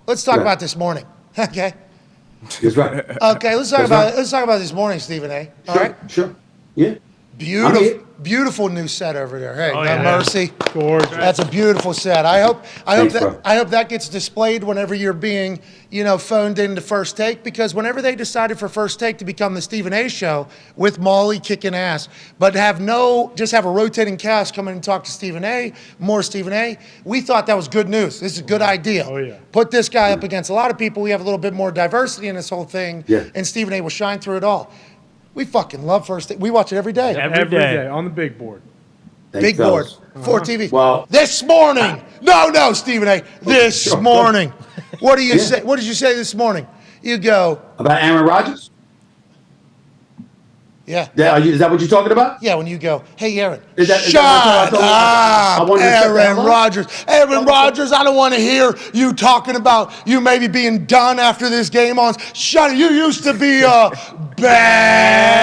let's talk about this morning. Okay. That's right. Okay, let's talk about this morning, Stephen A. All right. Sure. Yeah. Beautiful new set over there. Hey, Mercy. Gorgeous. That's a beautiful set. I hope bro. that gets displayed whenever you're being, phoned into First Take, because whenever they decided for First Take to become the Stephen A show with Molly kicking ass, but just have a rotating cast come in and talk to Stephen A, more Stephen A, we thought that was good news. This is a good idea. Oh, yeah. Put this guy up against a lot of people. We have a little bit more diversity in this whole thing, Yeah. and Stephen A will shine through it all. We fucking love First Take. We watch it every day. Every day on the big board. Thanks, Big board, fellas. 4 TV. Well- this morning. No, Stephen A. This morning. What do you say? What did you say this morning? You go. About Aaron Rodgers? Yeah. Is that what you're talking about? Yeah, when you go, hey, Aaron, Is that shut what I up, wanted to shut the Aaron hell up? Rodgers. Aaron Rodgers, I don't want to hear you talking about you maybe being done after this game on. Shut it. You used to be a bad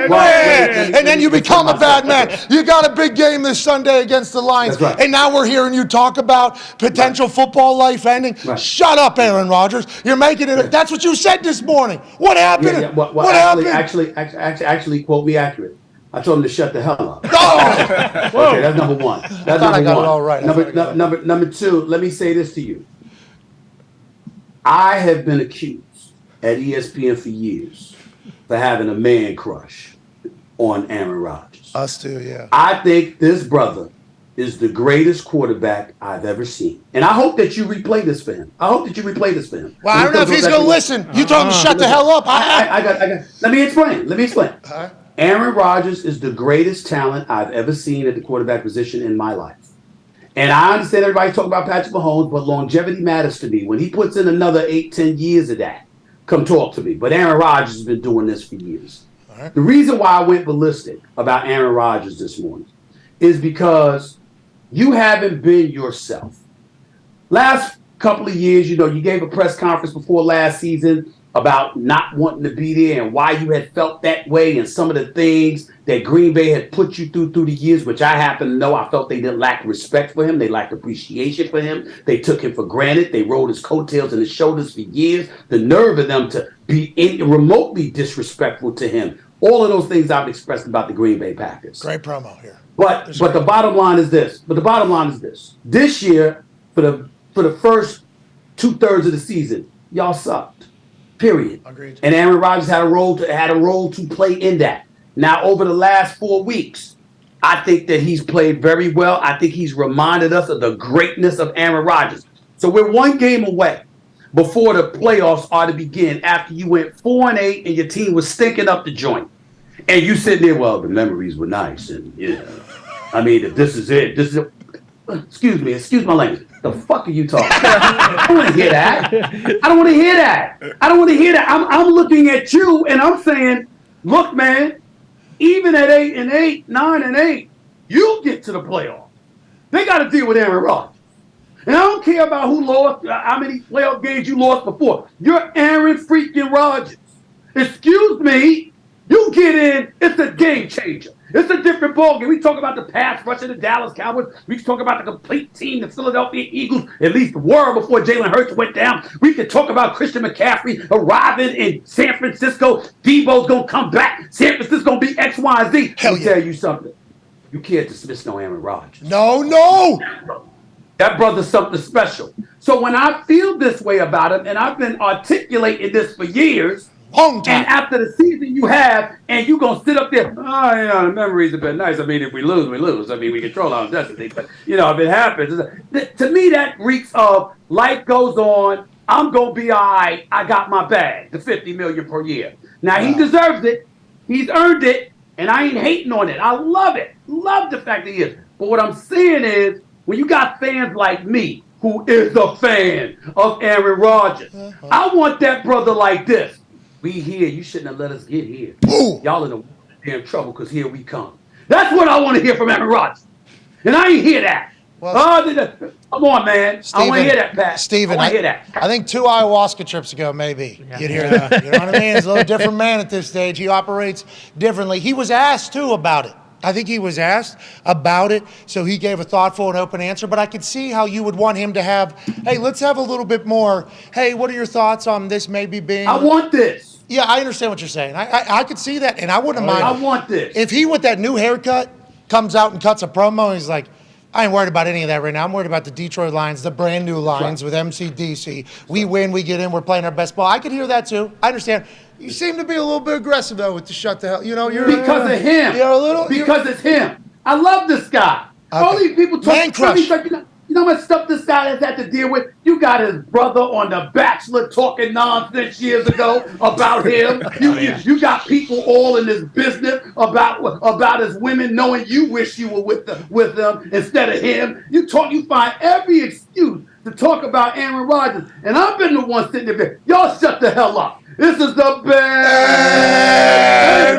man. And then you become a bad man. You got a big game this Sunday against the Lions. That's right. And now we're hearing you talk about potential football life ending. Right. Shut up, Aaron Rodgers. You're making it. That's what you said this morning. What happened? Yeah. Well, what happened? Actually, quote me accurate. I told him to shut the hell up. Oh! Okay, that's number one. That's thought number I got one. it all right. Number two, let me say this to you. I have been accused at ESPN for years for having a man crush on Aaron Rodgers. Us too, yeah. I think this brother is the greatest quarterback I've ever seen. And I hope that you replay this for him. Well, I don't know if he's going to listen. You told him to shut the hell up. I got. Let me explain. Huh? Aaron Rodgers is the greatest talent I've ever seen at the quarterback position in my life. And I understand everybody talking about Patrick Mahomes, but longevity matters to me. When he puts in another 8-10 years of that, come talk to me. But Aaron Rodgers has been doing this for years. Right. The reason why I went ballistic about Aaron Rodgers this morning is because you haven't been yourself. Last couple of years, you gave a press conference before last season about not wanting to be there and why you had felt that way and some of the things that Green Bay had put you through the years, which I happen to know. I felt they didn't lack respect for him. They lacked appreciation for him. They took him for granted. They rode his coattails and his shoulders for years. The nerve of them to be remotely disrespectful to him. All of those things I've expressed about the Green Bay Packers. Great promo here. But the bottom line is this. This year, for the first 2/3 of the season, y'all sucked. Period. Agreed. And Aaron Rodgers had a role to play in that. Now, over the last 4 weeks, I think that he's played very well. I think he's reminded us of the greatness of Aaron Rodgers. So we're one game away before the playoffs are to begin after you went 4-8 and your team was stinking up the joint. And you sitting there, well, the memories were nice. And, I mean, if this is it, excuse my language. The fuck are you talking about? I don't want to hear that. I don't want to hear that. I'm looking at you and I'm saying, look, man, even at 8-8, 9-8, you get to the playoff. They got to deal with Aaron Rodgers. And I don't care about who lost, how many playoff games you lost before. You're Aaron freaking Rodgers. Excuse me, you get in, it's a game changer. It's a different ballgame. We talk about the pass rush of the Dallas Cowboys. We can talk about the complete team, the Philadelphia Eagles, at least were before Jalen Hurts went down. We can talk about Christian McCaffrey arriving in San Francisco. Debo's going to come back. San Francisco's going to be X, Y, and Z. Let me tell you something. You can't dismiss no Aaron Rodgers. No. That brother's something special. So when I feel this way about him, and I've been articulating this for years, long time. And after the season you have, and you going to sit up there, the memories have been nice. I mean, if we lose, we lose. I mean, we control our destiny. But, if it happens, to me, that reeks of life goes on. I'm going to be all right. I got my bag, the $50 million per year. Now, he deserves it. He's earned it, and I ain't hating on it. I love it. Love the fact that he is. But what I'm saying is, when you got fans like me, who is a fan of Aaron Rodgers, I want that brother like this. We here. You shouldn't have let us get here. Ooh. Y'all in damn trouble because here we come. That's what I want to hear from Aaron Rodgers. And I ain't hear that. Well, come on, man. I want to hear that, Pat. Steven, I want to hear that. I think 2 ayahuasca trips ago, maybe, you'd hear that. You know what I mean? He's a little different man at this stage. He operates differently. He was asked, too, about it. I think he was asked about it, so he gave a thoughtful and open answer. But I could see how you would want him to have, hey, let's have a little bit more. Hey, what are your thoughts on this maybe being? I want this. Yeah, I understand what you're saying. I could see that, and I wouldn't mind. I want this. If he, with that new haircut, comes out and cuts a promo, and he's like, I ain't worried about any of that right now. I'm worried about the Detroit Lions, the brand new Lions with MCDC. We win, we get in, we're playing our best ball. I could hear that too. I understand. You seem to be a little bit aggressive though with the shut the hell. You know, you're because of him. You're a little because it's him. I love this guy. Okay. All these people talk. Man crush. You know what stuff this guy has had to deal with? You got his brother on The Bachelor talking nonsense years ago about him. You got people all in this business about his women knowing you wish you were with them instead of him. You find every excuse to talk about Aaron Rodgers. And I've been the one sitting there. Y'all shut the hell up. This is the best.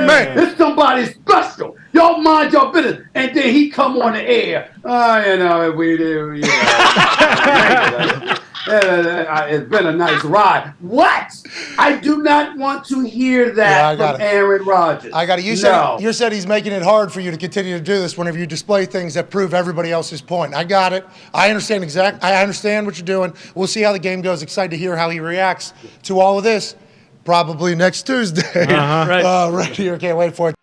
Man. It's somebody special. Y'all mind your business. And then he come on the air. We do. It's been a nice ride. What? I do not want to hear that from Aaron Rodgers. I got it. You said he's making it hard for you to continue to do this whenever you display things that prove everybody else's point. I got it. I understand I understand what you're doing. We'll see how the game goes. Excited to hear how he reacts to all of this. Probably next Tuesday. Right. Right here. Can't wait for it.